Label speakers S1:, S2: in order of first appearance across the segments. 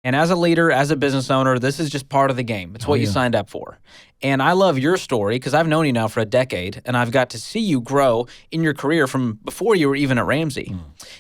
S1: And as a leader, as a business owner, this is just part of the game. It's what you signed up for. And I love your story because I've known you now for a decade, and I've got to see you grow in your career from before you were even at Ramsey.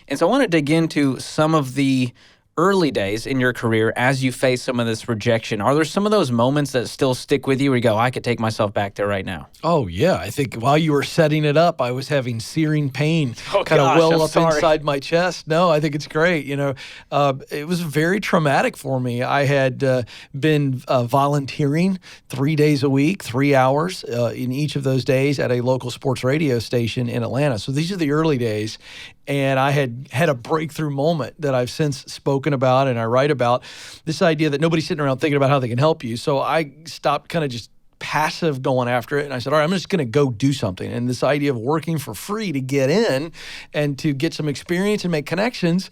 S1: And so I want to dig into some of the early days in your career as you face some of this rejection. Are there some of those moments that still stick with you where you go, I could take myself back there right now?
S2: Oh, yeah. I think while you were setting it up, I was having searing pain kind of well up inside my chest. No, I think it's great. It was very traumatic for me. I had been volunteering 3 days a week, 3 hours in each of those days at a local sports radio station in Atlanta. So these are the early days. And I had a breakthrough moment that I've since spoken about and I write about, this idea that nobody's sitting around thinking about how they can help you. So I stopped kind of just passive going after it. And I said, all right, I'm just going to go do something. And this idea of working for free to get in and to get some experience and make connections,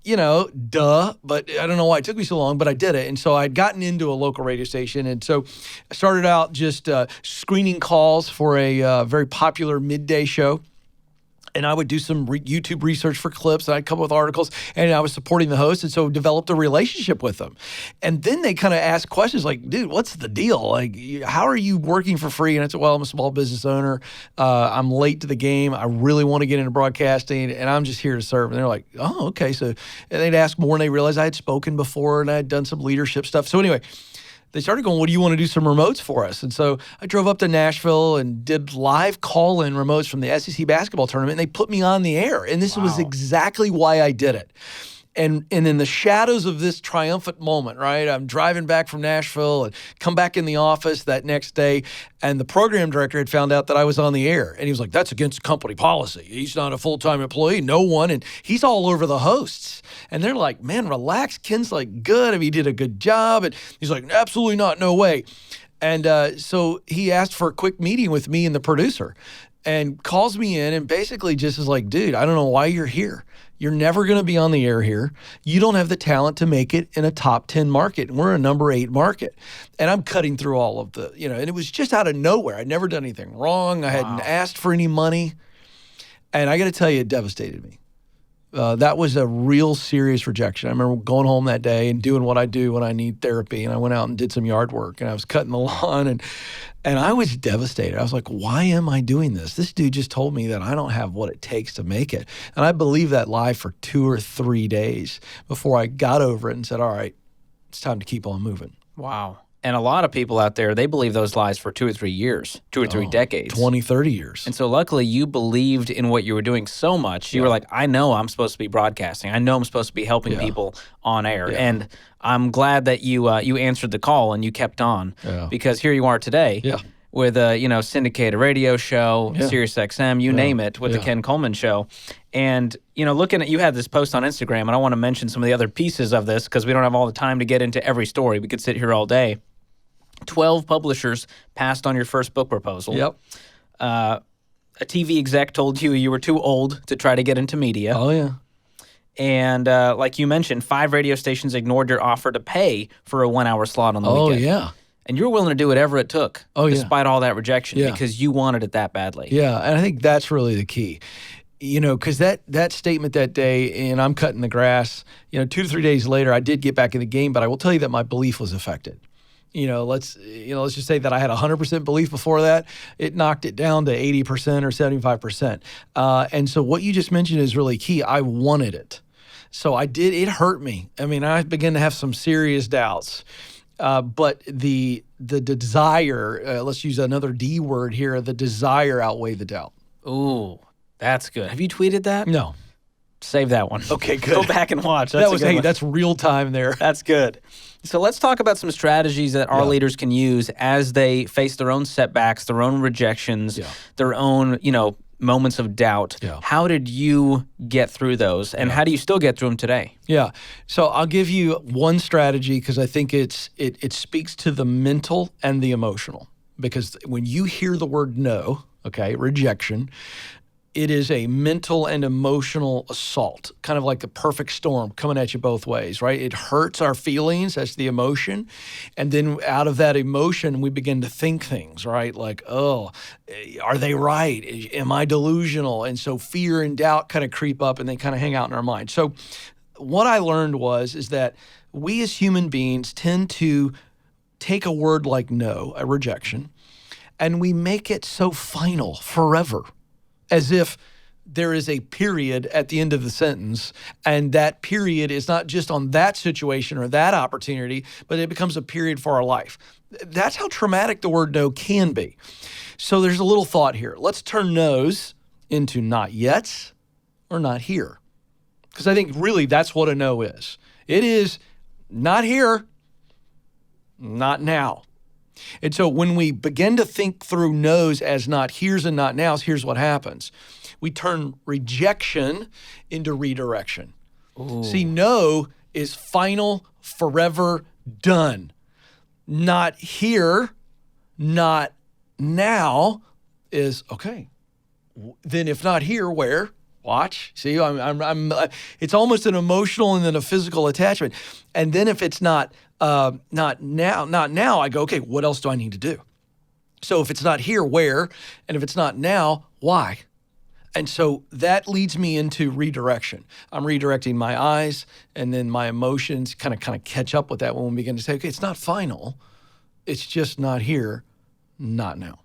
S2: but I don't know why it took me so long, but I did it. And so I'd gotten into a local radio station. And so I started out just screening calls for a very popular midday show. And I would do some YouTube research for clips, and I'd come up with articles, and I was supporting the host, and so developed a relationship with them. And then they kind of asked questions like, dude, what's the deal? Like, how are you working for free? And I said, well, I'm a small business owner. I'm late to the game. I really want to get into broadcasting, and I'm just here to serve. And they're like, oh, okay. So they'd ask more, and they realized I had spoken before, and I had done some leadership stuff. So anyway, they started going, what do you want to do some remotes for us? And so I drove up to Nashville and did live call-in remotes from the SEC basketball tournament, and they put me on the air. And this was exactly why I did it. And in the shadows of this triumphant moment, right, I'm driving back from Nashville and come back in the office that next day, and the program director had found out that I was on the air. And he was like, that's against company policy. He's not a full-time employee, no one. And he's all over the hosts. And they're like, man, relax. Ken's like, good. I mean, he did a good job. And he's like, absolutely not, no way. And so he asked for a quick meeting with me and the producer and calls me in and basically just is like, dude, I don't know why you're here. You're never going to be on the air here. You don't have the talent to make it in a top 10 market. And we're a number 8 market. And I'm cutting through all of the, and it was just out of nowhere. I'd never done anything wrong. I hadn't asked for any money. And I got to tell you, it devastated me. That was a real serious rejection. I remember going home that day and doing what I do when I need therapy. And I went out and did some yard work, and I was cutting the lawn, and I was devastated. I was like, why am I doing this? This dude just told me that I don't have what it takes to make it. And I believed that lie for 2 or 3 days before I got over it and said, all right, it's time to keep on moving.
S1: Wow. And a lot of people out there, they believe those lies for 2 or 3 years, 2 or 3 decades.
S2: 20, 30 years.
S1: And so luckily you believed in what you were doing so much. You were like, I know I'm supposed to be broadcasting. I know I'm supposed to be helping people on air. And I'm glad that you answered the call and you kept on because here you are today with a syndicated radio show, Sirius XM, you name it, with the Ken Coleman Show. And, looking at, you had this post on Instagram, and I want to mention some of the other pieces of this because we don't have all the time to get into every story. We could sit here all day. 12 publishers passed on your first book proposal.
S2: Yep.
S1: A TV exec told you were too old to try to get into media.
S2: Oh, yeah.
S1: And like you mentioned, 5 radio stations ignored your offer to pay for a 1-hour slot on the weekend.
S2: Oh, yeah.
S1: And you were willing to do whatever it took despite all that rejection because you wanted it that badly.
S2: Yeah, and I think that's really the key. Because that statement that day, and I'm cutting the grass, 2 to 3 days later, I did get back in the game, but I will tell you that my belief was affected. Let's just say that I had 100% belief before that. It knocked it down to 80% or 75%. And so what you just mentioned is really key. I wanted it. So I did. It hurt me. I mean, I began to have some serious doubts. But the desire, let's use another D word here, the desire outweighed the doubt.
S1: Ooh, that's good. Have you tweeted that?
S2: No.
S1: Save that one.
S2: Okay, good.
S1: Go back and watch.
S2: That's real time there.
S1: That's good. So let's talk about some strategies that our leaders can use as they face their own setbacks, their own rejections, their own, moments of doubt. Yeah. How did you get through those, and how do you still get through them today?
S2: Yeah. So I'll give you one strategy because I think it speaks to the mental and the emotional. Because when you hear the word no, rejection, it is a mental and emotional assault, kind of like a perfect storm coming at you both ways, right? It hurts our feelings, that's the emotion. And then out of that emotion, we begin to think things, right? Like, oh, are they right? Am I delusional? And so fear and doubt kind of creep up and they kind of hang out in our mind. So what I learned is that we as human beings tend to take a word like no, a rejection, and we make it so final forever, as if there is a period at the end of the sentence, and that period is not just on that situation or that opportunity, but it becomes a period for our life. That's how traumatic the word no can be. So there's a little thought here. Let's turn no's into not yet or not here, because I think really that's what a no is. It is not here, not now. And so when we begin to think through no's as not here's and not now's, here's what happens. We turn rejection into redirection. Ooh. See, no is final, forever, done. Not here, not now is okay. Then if not here, where? Watch. See, it's almost an emotional and then a physical attachment. And then if it's not now, I go, okay, what else do I need to do? So if it's not here, where? And if it's not now, why? And so that leads me into redirection. I'm redirecting my eyes, and then my emotions kind of catch up with that when we begin to say, okay, it's not final. It's just not here, not now.